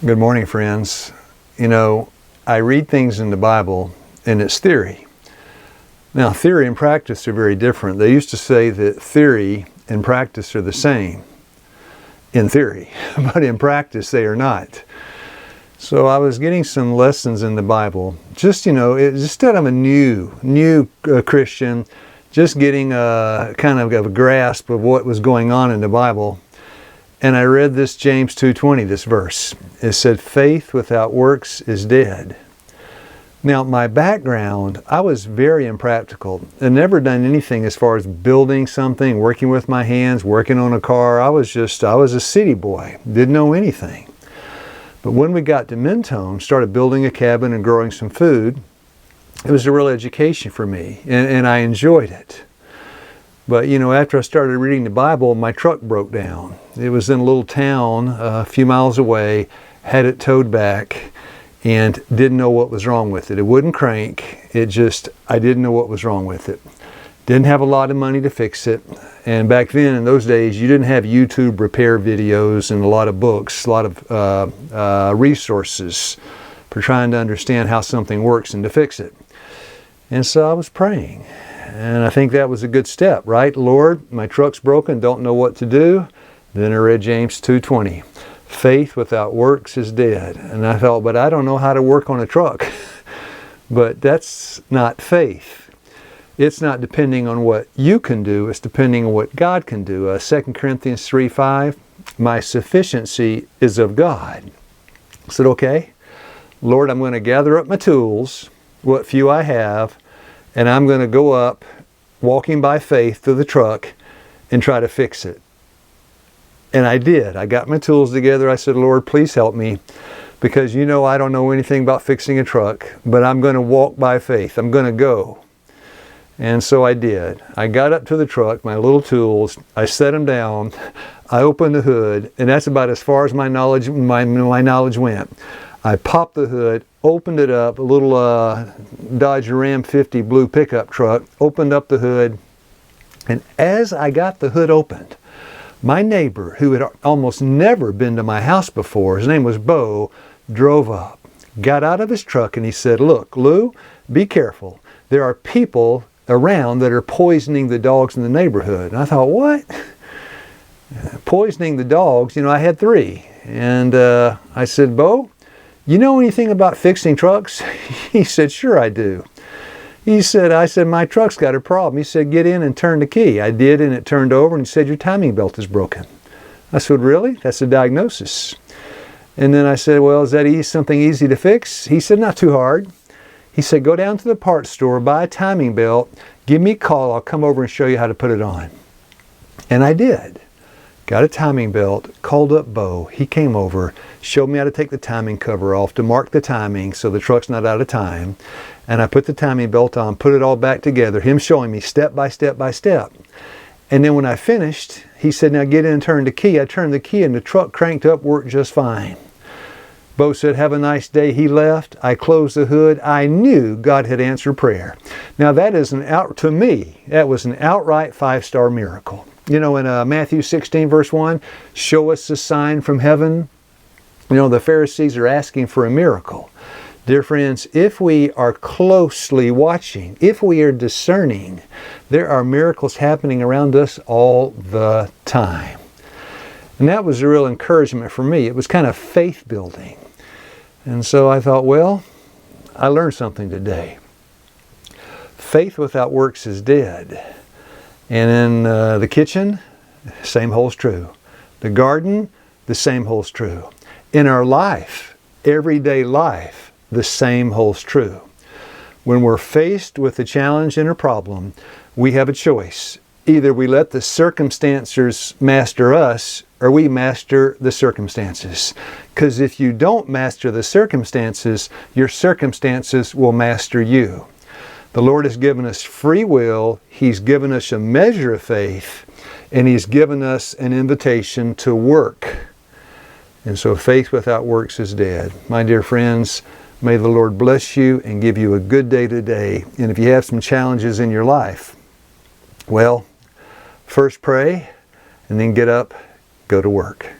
Good morning, friends. You know, I read things in the Bible and it's theory. Now, theory and practice are very different. They used to say that theory and practice are the same in theory, but in practice they are not. So I was getting some lessons in the Bible, just, instead of a new Christian, just getting a kind of a grasp of what was going on in the Bible. And I read this James 2:20, this verse. It said, faith without works is dead. Now, my background, I was very impractical. I'd never done anything as far as building something, working with my hands, working on a car. I was a city boy, didn't know anything. But when we got to Mentone, started building a cabin and growing some food, it was a real education for me, and I enjoyed it. But, after I started reading the Bible, my truck broke down. It was in a little town a few miles away, had it towed back, and didn't know what was wrong with it. It wouldn't crank. I didn't know what was wrong with it. Didn't have a lot of money to fix it. And back then, in those days, you didn't have YouTube repair videos and a lot of books, a lot of resources for trying to understand how something works and to fix it. And so I was praying. And I think that was a good step, right? Lord, my truck's broken, don't know what to do. Then I read James 2:20. Faith without works is dead. And I thought, but I don't know how to work on a truck. But that's not faith. It's not depending on what you can do. It's depending on what God can do. 2 Corinthians 3:5, my sufficiency is of God. I said, okay, Lord, I'm going to gather up my tools, what few I have, and I'm going to go up, walking by faith, to the truck and try to fix it. And I did. I got my tools together. I said, Lord, please help me, because I don't know anything about fixing a truck, but I'm going to walk by faith. I'm going to go. And so I did. I got up to the truck, my little tools, I set them down, I opened the hood, and that's about as far as my knowledge went. I popped the hood, opened it up, a little Dodge Ram 50 blue pickup truck, opened up the hood, and as I got the hood opened, my neighbor, who had almost never been to my house before, his name was Bo, drove up, got out of his truck, and he said, look, Lou, be careful. There are people around that are poisoning the dogs in the neighborhood. And I thought, what? Poisoning the dogs? I had 3. And I said, Bo, you know anything about fixing trucks? He said, sure I do. I said, my truck's got a problem. He said, get in and turn the key. I did, and it turned over, and he said, your timing belt is broken. I said, really? That's a diagnosis. And then I said, well, is that something easy to fix? He said, not too hard. He said, go down to the parts store, buy a timing belt, give me a call, I'll come over and show you how to put it on. And I did. Got a timing belt, called up Bo. He came over, showed me how to take the timing cover off to mark the timing so the truck's not out of time. And I put the timing belt on, put it all back together, him showing me step by step by step. And then when I finished, he said, now get in and turn the key. I turned the key and the truck cranked up, worked just fine. Bo said, have a nice day. He left. I closed the hood. I knew God had answered prayer. Now that is to me, that was an outright 5-star miracle. In Matthew 16 verse 1, show us a sign from heaven. The Pharisees are asking for a miracle. Dear friends, if we are closely watching, if we are discerning, there are miracles happening around us all the time. And that was a real encouragement for me. It was kind of faith building. And so I thought, well, I learned something today. Faith without works is dead. And in the kitchen, same holds true. The garden, the same holds true. In our life, everyday life, the same holds true. When we're faced with a challenge and a problem, we have a choice. Either we let the circumstances master us, or we master the circumstances. Because if you don't master the circumstances, your circumstances will master you. The Lord has given us free will. He's given us a measure of faith, and He's given us an invitation to work. And so faith without works is dead. My dear friends, may the Lord bless you and give you a good day today. And if you have some challenges in your life, well, first pray, and then get up, go to work.